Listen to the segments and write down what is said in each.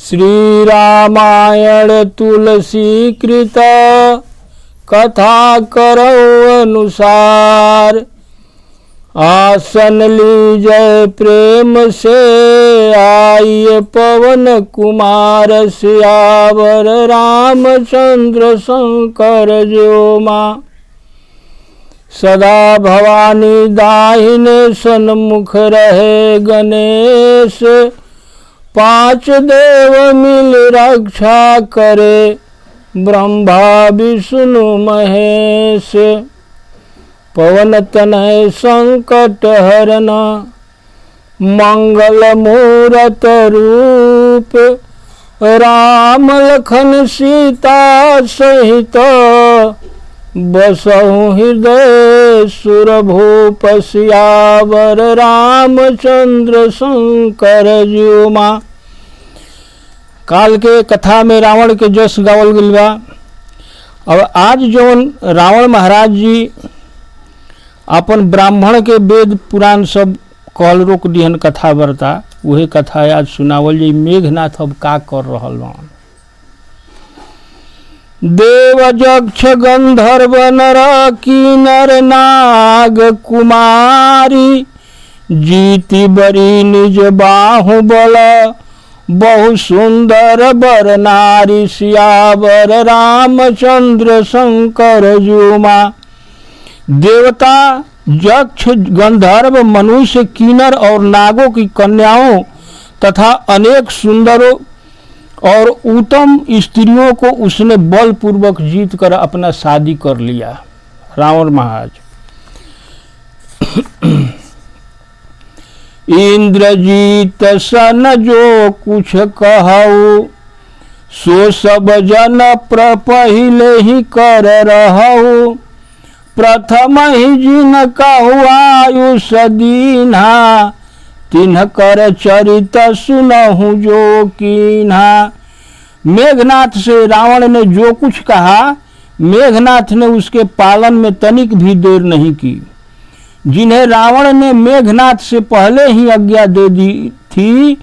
श्री रामायण तुलसी कृत कथा करो अनुसार। आसन लीजय प्रेम से आइए पवन कुमार। सियावर रामचंद्र शंकर ज्यो माँ। सदा भवानी दाहिने सन्मुख रहे गणेश। पांच देव मिल रक्षा करे ब्रह्मा विष्णु महेश। पवन तनय संकट हरन मंगल मूरत रूप। राम लखन सीता सहित बसहु हृदय सुरभूप। सियावर रामचंद्र शंकर ज्यो माँ। काल के कथा में रावण के जस गावल गइल बा। अब आज जौन रावण महाराज जी अपन ब्राह्मण के वेद पुराण सब कहल रोक दिहन कथा बरता, वही कथा आज सुनावल जी। मेघनाथ अब का कर रहल बा। देव यक्ष गंधर्व नर किन्नर नाग कुमारी। जीति बरी निज बाहुबल बहु सुंदर बर नारी। सियावर रामचंद्र शंकर ज्यो माँ। देवता यक्ष गंधर्व मनुष्य किन्नर और नागों की कन्याओं तथा अनेक सुंदरों और उत्तम स्त्रियों को उसने बलपूर्वक जीत कर अपना शादी कर लिया रावण महाराज। इंद्रजीत सन जो कुछ कहू सो सब जन पहिले ही कर रहू। प्रथम ही जिन कहू आयुष दीन्हा। तिन्ह कर चरित सुनहु जो कीन्हा। मेघनाथ से रावण ने जो कुछ कहा, मेघनाथ ने उसके पालन में तनिक भी देर नहीं की। जिन्हें रावण ने मेघनाथ से पहले ही आज्ञा दे दी थी,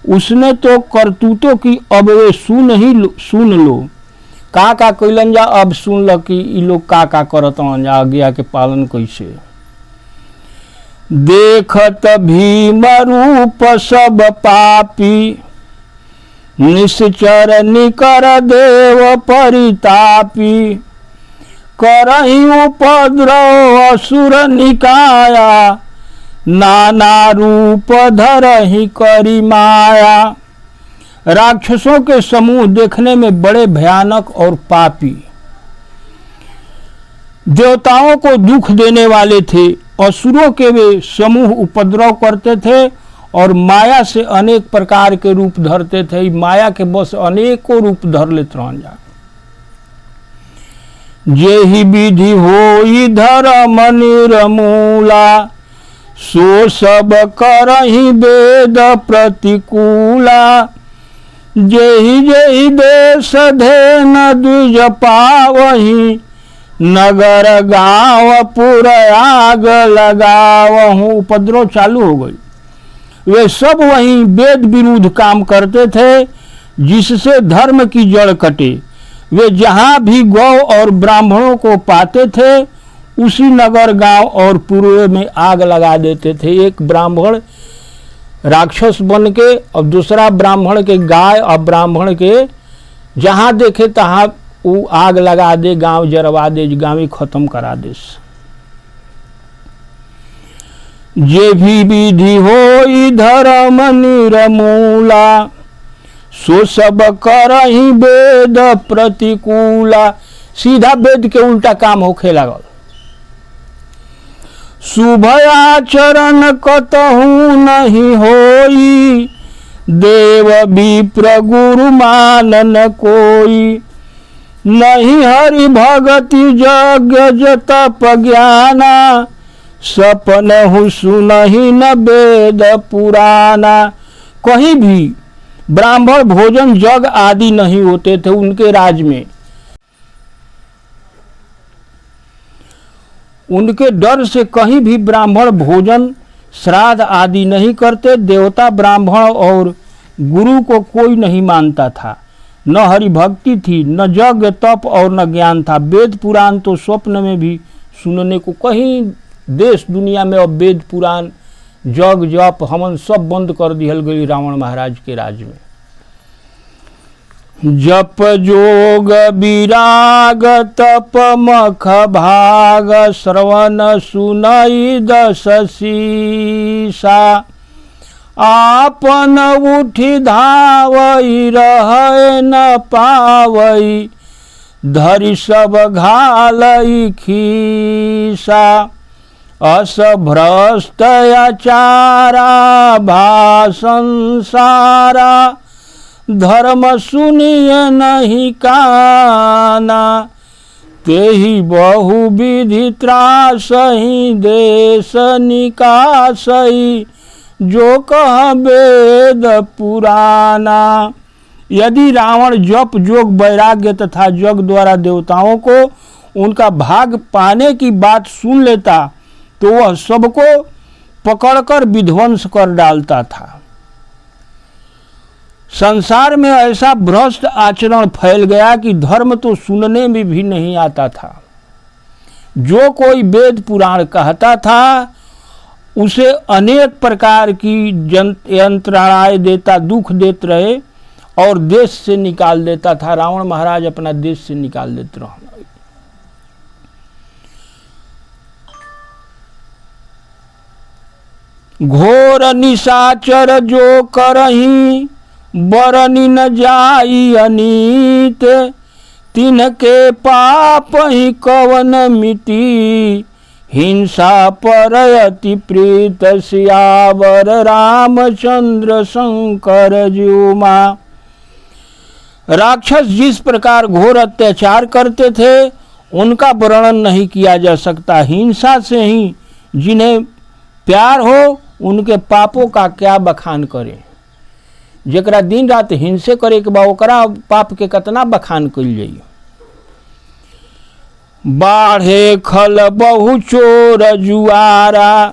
उसने तो करतूतों की अब वे सुन लो। का कैलन जा, अब सुन ल कि ई लोग का करत जा, आज्ञा के पालन कैसे। देखत भीम रूप सब पापी। निश्चर निकर देव परितापी। करहि उपद्रव असुर निकाया। नाना रूप धरहि करी माया। राक्षसों के समूह देखने में बड़े भयानक और पापी, देवताओं को दुख देने वाले थे। असुरों के वे समूह उपद्रव करते थे और माया से अनेक प्रकार के रूप धरते थे। माया के बस अनेकों रूप धर लेते रहन जा। जेहि विधि होई धर्म निर्मूला। सो सब करहि वेद प्रतिकूला। जेहि जेहि देश धेन द्विज पावहि। नगर गांव पुर आग लगावहूँ। उपद्रव चालू हो गई। वे सब वहीं वेद विरुद्ध काम करते थे जिससे धर्म की जड़ कटे। वे जहाँ भी गौ और ब्राह्मणों को पाते थे उसी नगर गांव और पूर्व में आग लगा देते थे। एक ब्राह्मण राक्षस बन के और दूसरा ब्राह्मण के गाय और ब्राह्मण के जहाँ देखे तहाँ वो आग लगा दे, गांव जरवा दे, गांव ही खत्म करा दे। जे भी विधि होई धर्म निर्मूला। सो सब करहि वेद प्रतिकूला। सीधा वेद के उल्टा काम होखे लागल। शुभ आचरण कतहु नहीं होई। देव विप्र गुरु मानन कोई। नहीं हरि भगति यज्ञ जतप ज्ञाना। सपनहु सुनहि न वेद पुराना। कहीं भी ब्राह्मण भोजन जग आदि नहीं होते थे उनके राज में। उनके डर से कहीं भी ब्राह्मण भोजन श्राद्ध आदि नहीं करते। देवता ब्राह्मण और गुरु को कोई नहीं मानता था, न हरि भक्ति थी, न यज्ञ तप और न ज्ञान था। वेद पुराण तो स्वप्न में भी सुनने को, कहीं देश दुनिया में अब वेद पुराण जग जप हमन सब बंद कर दिहल गई रावण महाराज के राज में। जप जोग विराग तप मख भाग श्रवण सुनई दस शीसा। आपन उठी धावई रह न पावई धरि सब घालई खीसा। असभ्रष्ट आचारा भाषण सारा धर्म सुनिय नहीं काना। तेहि बहुविधि त्रासहि देश निकासहि जो कह वेद पुराना। यदि रावण जप जोग वैराग्य तथा जग द्वारा देवताओं को उनका भाग पाने की बात सुन लेता तो वह सबको पकड़कर विध्वंस कर डालता था। संसार में ऐसा भ्रष्ट आचरण फैल गया कि धर्म तो सुनने में भी नहीं आता था। जो कोई वेद पुराण कहता था उसे अनेक प्रकार की यंत्रणाएं देता, दुख देते रहे और देश से निकाल देता था। रावण महाराज अपना देश से निकाल देते रहे। घोर निशाचर जो करही बरनी न जाई अनीत। तिनके पाप ही कवन मिटी हिंसा पर अति प्रीत। सियावर रामचंद्र शंकर ज्योमा। राक्षस जिस प्रकार घोर अत्याचार करते थे उनका वर्णन नहीं किया जा सकता। हिंसा से ही जिन्हें प्यार हो उनके पापों का क्या बखान करे। जकरा दिन रात हिंसे करे के बा ओकरा पाप के कतना बखान कइल जाई। बाढ़े खल बहु चोर जुआरा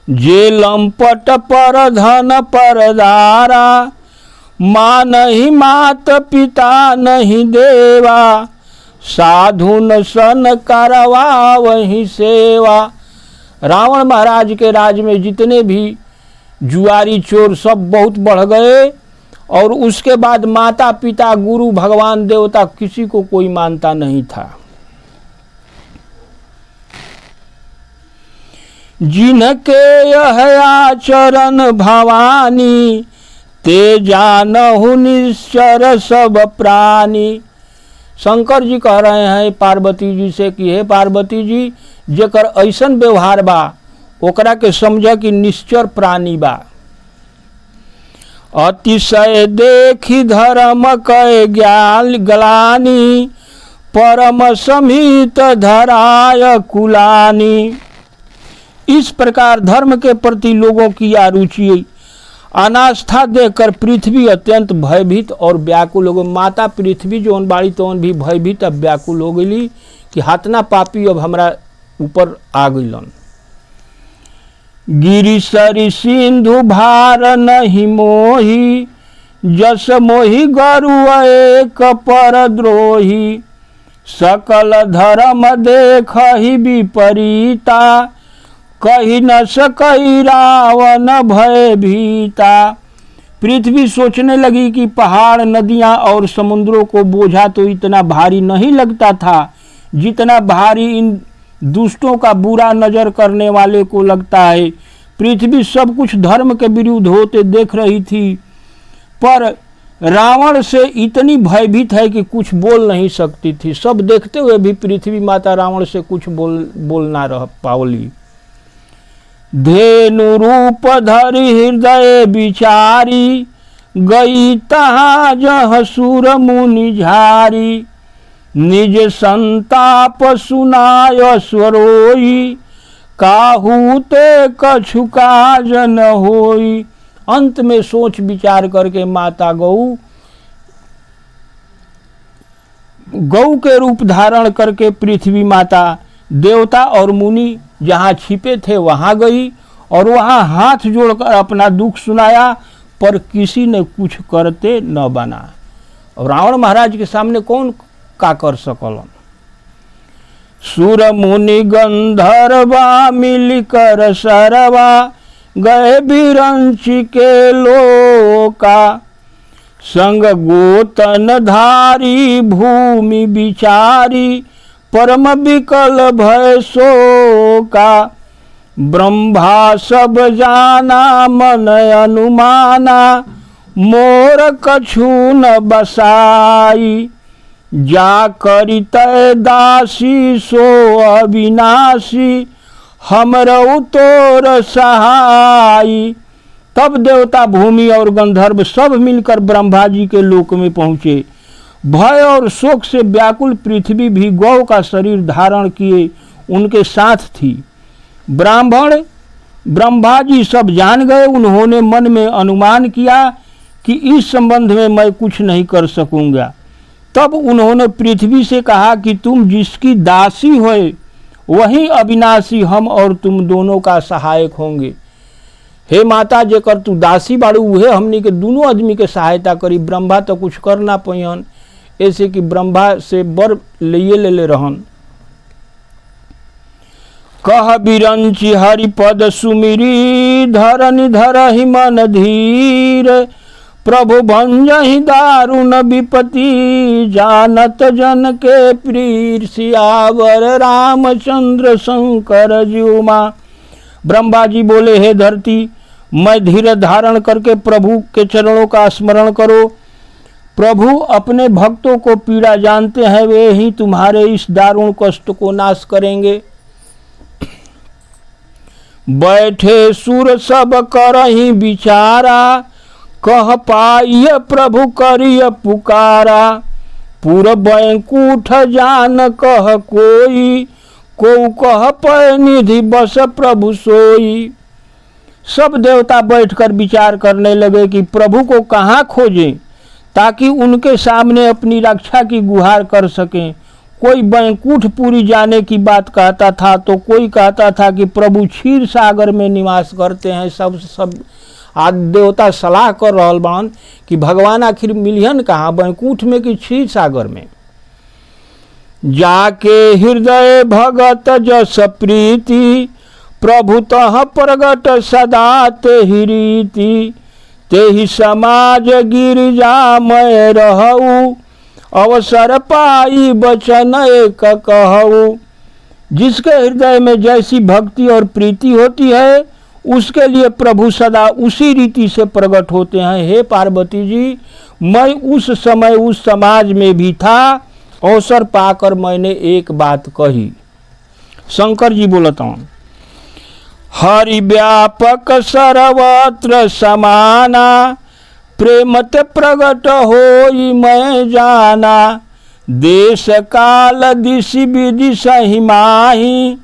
जे लंपट पर धन परदारा। माँ नहीं मात पिता नहीं देवा साधुन सन करवा वही सेवा। रावण महाराज के राज में जितने भी जुआरी चोर सब बहुत बढ़ गए और उसके बाद माता पिता गुरु भगवान देवता किसी को कोई मानता नहीं था। जिनके यह आचरण भवानी ते जानहु निश्चर सब प्राणी। शंकर जी कह रहे हैं पार्वती जी से कि हे पार्वती जी, जेकर ऐसन व्यवहार बा ओकरा के समझ कि निश्चर प्राणी बा। अतिशय देखी धर्म कय ज्ञान ग्लानि परम समित धराय कुलानी। इस प्रकार धर्म के प्रति लोगों की रुचि अनास्था देखकर पृथ्वी अत्यंत भयभीत और व्याकुल हो गई। माता पृथ्वी जौन बाड़ी तौन भी भयभीत अब व्याकुल हो गई कि हाथना पापी अब हमरा ऊपर आ गईलन। गिरि सरि सिंधु भार नहीं मोही जस मोहि गरु एक पर द्रोही। सकल धर्म देखहि विपरीता कही न सकई रावण भय भीता। पृथ्वी सोचने लगी कि पहाड़ नदियां और समुद्रों को बोझा तो इतना भारी नहीं लगता था जितना भारी इन दुष्टों का बुरा नजर करने वाले को लगता है। पृथ्वी सब कुछ धर्म के विरुद्ध होते देख रही थी पर रावण से इतनी भयभीत है कि कुछ बोल नहीं सकती थी। सब देखते हुए भी पृथ्वी माता रावण से कुछ बोल ना रह पावली। धेनु रूप धरि हृदय विचारी गई तहाँ जह सुर मुनि झारी। निज संताप सुनाय स्वरोई काहू ते कछु काज न होई। अंत में सोच विचार करके माता गौ के रूप धारण करके पृथ्वी माता देवता और मुनि जहाँ छिपे थे वहाँ गई और वहाँ हाथ जोड़कर अपना दुख सुनाया। पर किसी ने कुछ करते न बना। और रावण महाराज के सामने कौन का कर सकलन। सुर मुनि गंधर्वा मिलकर सरवा गए बिरंची के लोका, संग गोतन धारी भूमि विचारी परम विकल भय शोका। ब्रह्मा सब जाना मन अनुमाना, मोर कछु न बसाई। जा करी तय दासी सो अविनाशी, हमरो तोर सहाई। तब देवता भूमि और गंधर्व सब मिलकर ब्रह्मा जी के लोक में पहुँचे। भय और शोक से व्याकुल पृथ्वी भी गौ का शरीर धारण किए उनके साथ थी। ब्रह्मा जी सब जान गए। उन्होंने मन में अनुमान किया कि इस संबंध में मैं कुछ नहीं कर सकूंगा। तब उन्होंने पृथ्वी से कहा कि तुम जिसकी दासी हो वही अविनाशी हम और तुम दोनों का सहायक होंगे। हे माता, जेकर तू दासी बाड़ू उहे हमनी के दोनों आदमी के सहायता करी। ब्रह्मा तो कुछ कर ना पहियन, ऐसे कि ब्रह्मा से बर ले रहन। कह बिरंची हरिपद सुमिरी, धरनि धरहि मन धीर। प्रभु भंजहि दारुण विपति, जानत जन के प्रीर। सियावर रामचंद्र शंकर ज्युमा। ब्रह्मा जी बोले, हे धरती, मैं धीरज धारण करके प्रभु के चरणों का स्मरण करो। प्रभु अपने भक्तों को पीड़ा जानते हैं, वे ही तुम्हारे इस दारुण कष्ट को नाश करेंगे। बैठे सुर सब करहि विचारा, कह पाइय प्रभु करिय पुकारा। पूर बैंकुठ जान कह कोई, को कह पै निधि बस प्रभु सोई। सब देवता बैठकर विचार करने लगे कि प्रभु को कहाँ खोजें ताकि उनके सामने अपनी रक्षा की गुहार कर सकें। कोई बैंकुठपुरी जाने की बात कहता था, तो कोई कहता था कि प्रभु क्षीर सागर में निवास करते हैं। सब आज देवता सलाह कर रहल बान कि भगवान आखिर मिलियन कहाँ, बैंकुठ में कि क्षीर सागर में। जाके हृदय भगत जस प्रीति, प्रभु तह प्रगट सदा तेहि रीति। तेहि समाज गिरिजामय रहऊ, अवसर पाई बचन एक कहऊ। जिसके हृदय में जैसी भक्ति और प्रीति होती है उसके लिए प्रभु सदा उसी रीति से प्रकट होते हैं। हे पार्वती जी, मैं उस समय उस समाज में भी था, अवसर पाकर मैंने एक बात कही। शंकर जी बोलता हूँ, हरि व्यापक सर्वत्र समाना, प्रेमत प्रगट होई मैं जाना। देश काल दिशि विदिशहि माही,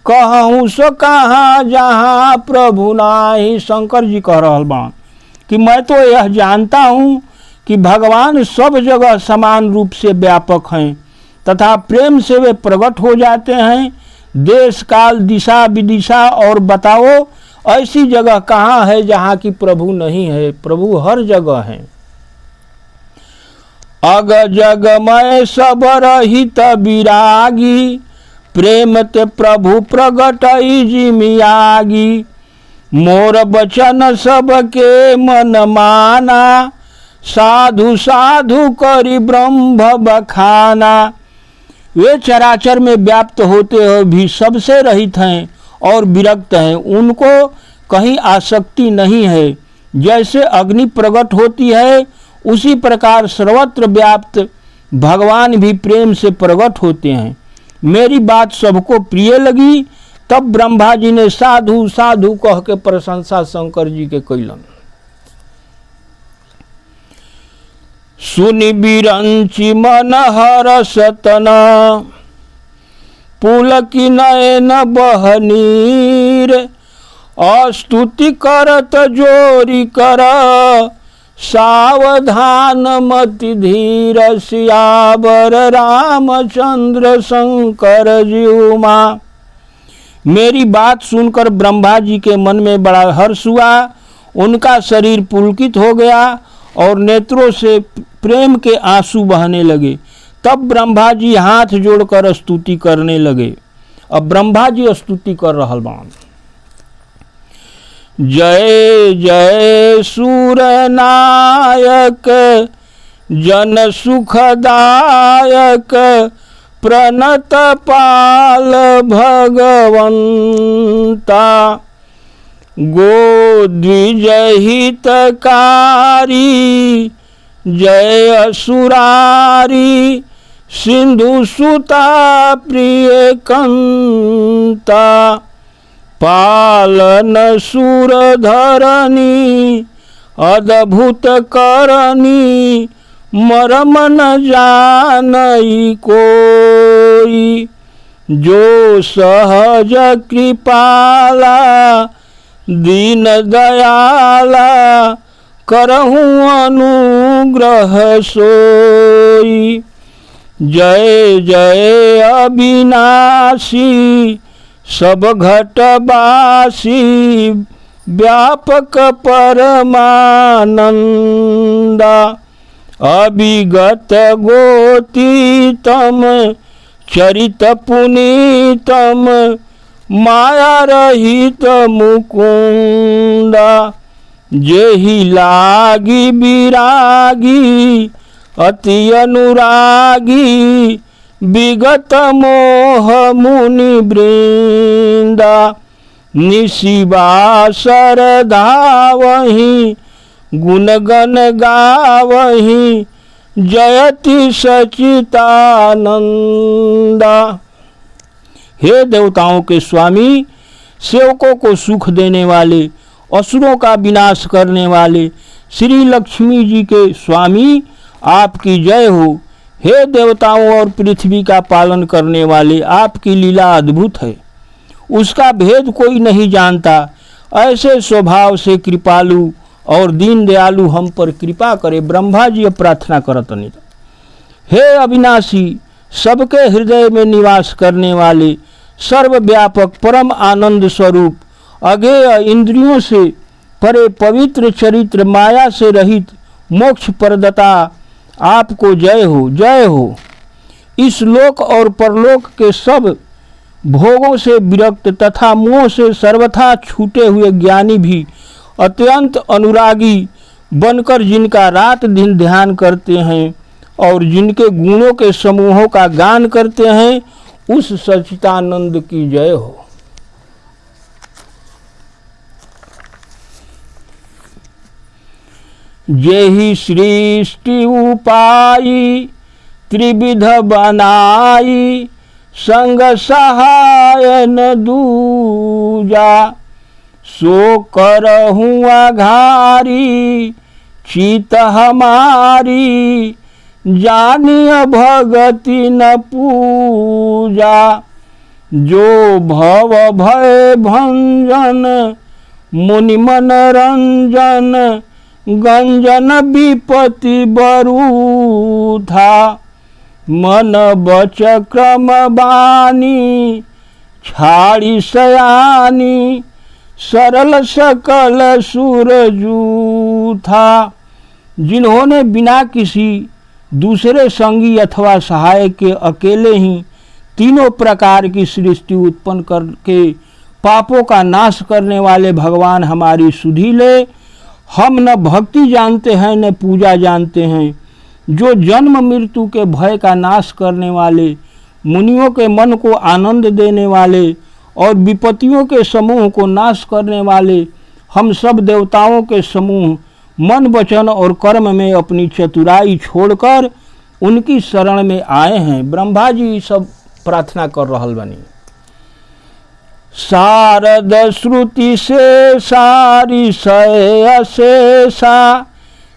कहूँ सो कहाँ जहाँ प्रभु नाही। शंकर जी कह रहल बान कि मैं तो यह जानता हूँ कि भगवान सब जगह समान रूप से व्यापक हैं तथा प्रेम से वे प्रकट हो जाते हैं। देश काल दिशा विदिशा और बताओ ऐसी जगह कहाँ है जहाँ की प्रभु नहीं है। प्रभु हर जगह है। अग जग मैं सब रहित विरागी, प्रेम ते प्रभु प्रगटई जिमियागी। मोर बचन सबके मन माना, साधु साधु करी ब्रह्म बखाना। वे चराचर में व्याप्त होते हुए भी सबसे रहित हैं और विरक्त हैं। उनको कहीं आसक्ति नहीं है। जैसे अग्नि प्रकट होती है उसी प्रकार सर्वत्र व्याप्त भगवान भी प्रेम से प्रकट होते हैं। मेरी बात सबको प्रिय लगी। तब ब्रह्मा जी ने साधु साधु कह के प्रशंसा शंकर जी के कैलन। सुनि बिरंची मन हरसतन, पुलकी नयन बहनीर। अस्तुति करत जोरी कर, सावधान मति धीर। सियावर रामचंद्र शंकर ज्युमा। मेरी बात सुनकर ब्रह्मा जी के मन में बड़ा हर्ष हुआ। उनका शरीर पुलकित हो गया और नेत्रों से प्रेम के आंसू बहने लगे। तब ब्रह्मा जी हाथ जोड़कर स्तुति करने लगे। अब ब्रह्मा जी स्तुति कर रहल बान। जय जय सूर नायक जन सुखदायक प्रणत पाल भगवंता गोद्विज हितकारी जय असुरारी सिंधु सुता प्रिय कंता पालन सुर धरनी अद्भुत करनी मरम न जानई कोई जो सहज कृपाला दीन दयाला करहूँ अनुग्रह सोई। जय जय अविनाशी सब घटवासी व्यापक परमानंदा अभिगत गोतीतम चरित पुनीतम माया रहित मुकुंदा जेहि लागी विरागी अति अनुरागी विगत मोह मुनि वृंदा निशिवासर धावहि गुणगण गावहि जयति सचितानंदा। हे देवताओं के स्वामी, सेवकों को सुख देने वाले, असुरों का विनाश करने वाले श्री लक्ष्मी जी के स्वामी, आपकी जय हो। हे देवताओं और पृथ्वी का पालन करने वाले, आपकी लीला अद्भुत है, उसका भेद कोई नहीं जानता। ऐसे स्वभाव से कृपालु और दीन दयालु हम पर कृपा करे। ब्रह्मा जी प्रार्थना करतनि। हे अविनाशी, सबके हृदय में निवास करने वाले, सर्वव्यापक परम आनंद स्वरूप, अगेय इंद्रियों से परे पवित्र चरित्र, माया से रहित मोक्ष प्रदाता, आपको जय हो, जय हो। इस लोक और परलोक के सब भोगों से विरक्त तथा मोह से सर्वथा छूटे हुए ज्ञानी भी अत्यंत अनुरागी बनकर जिनका रात दिन ध्यान करते हैं और जिनके गुणों के समूहों का गान करते हैं, उस सच्चिदानंद की जय हो। जेहि सृष्टि उपाई त्रिविध बनाई संग सहाय न दूजा सो करहूँ आघारी चित हमारी जानिय भगति न पूजा जो भव भय भंजन मुनि मनरंजन गंजन विपति बरू था मन बच क्रम बानी छाड़ी सयानी सरल सकल सूरजू था। जिन्होंने बिना किसी दूसरे संगी अथवा सहायक के अकेले ही तीनों प्रकार की सृष्टि उत्पन्न करके पापों का नाश करने वाले भगवान हमारी सुधि ले। हम न भक्ति जानते हैं न पूजा जानते हैं। जो जन्म मृत्यु के भय का नाश करने वाले, मुनियों के मन को आनंद देने वाले और विपत्तियों के समूह को नाश करने वाले, हम सब देवताओं के समूह मन वचन और कर्म में अपनी चतुराई छोड़कर उनकी शरण में आए हैं। ब्रह्मा जी सब प्रार्थना कर रहल बनी। शारद श्रुति से सारी सय अशेषा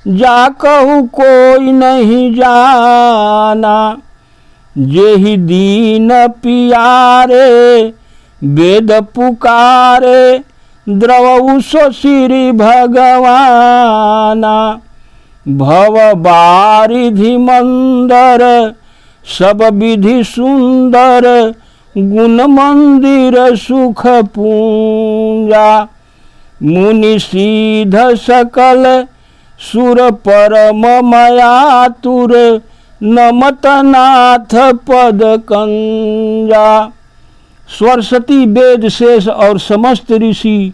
जा कहू कोई नहीं जाना जेहि दीन पियारे वेद पुकारे द्रवऊ सो श्री भगवाना भव बारिधि मंदर सब विधि सुंदर गुण मंदिर सुख पूंजा मुनि सीध सकल सुर परम मयातुर नमत नाथ पद कंजा। सरस्वती, वेद शेष और समस्त ऋषि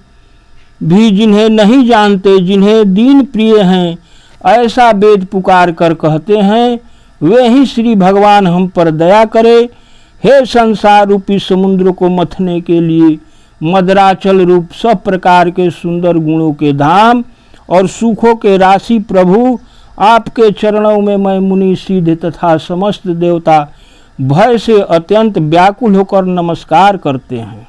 भी जिन्हें नहीं जानते, जिन्हें दीन प्रिय हैं, ऐसा वेद पुकार कर कहते हैं, वे ही श्री भगवान हम पर दया करे। हे संसार रूपी समुद्र को मथने के लिए मदराचल रूप सब प्रकार के सुंदर गुणों के धाम और सुखों के राशि प्रभु, आपके चरणों में मैं मुनि सिद्ध तथा समस्त देवता भय से अत्यंत व्याकुल होकर नमस्कार करते हैं।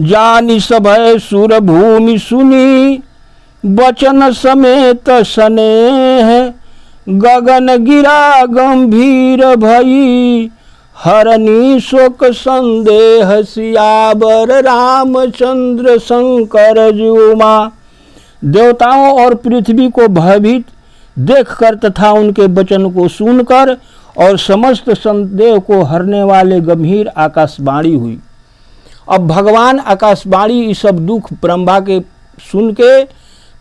जानि सभय सुर भूमि सुनी वचन समेत स्नेह, गगन गिरा गंभीर भई हरनी शोक संदेह, सियावर रामचंद्र शंकर जुमा। देवताओं और पृथ्वी को भयभीत देखकर तथा उनके वचन को सुनकर और समस्त संदेह को हरने वाले गंभीर आकाशवाणी हुई। अब भगवान आकाशवाणी इस सब दुख ब्रह्मा के सुन के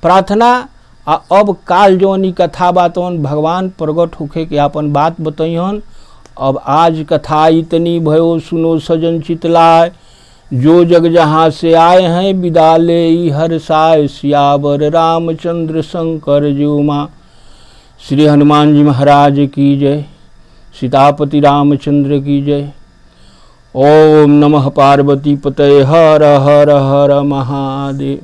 प्रार्थना अब काल जौनी कथा बातों भगवान प्रगट होके के अपन बात बताइहन। अब आज कथा इतनी भयो सुनो सजन चितलाय, जो जग जहाँ से आए हैं विदा ले हर साय, सियावर रामचंद्र शंकर जुमा। श्री हनुमान जी महाराज की जय, सीतापति रामचंद्र की जय। ओम नमः पार्वती पतये, हर हर हर महादेव।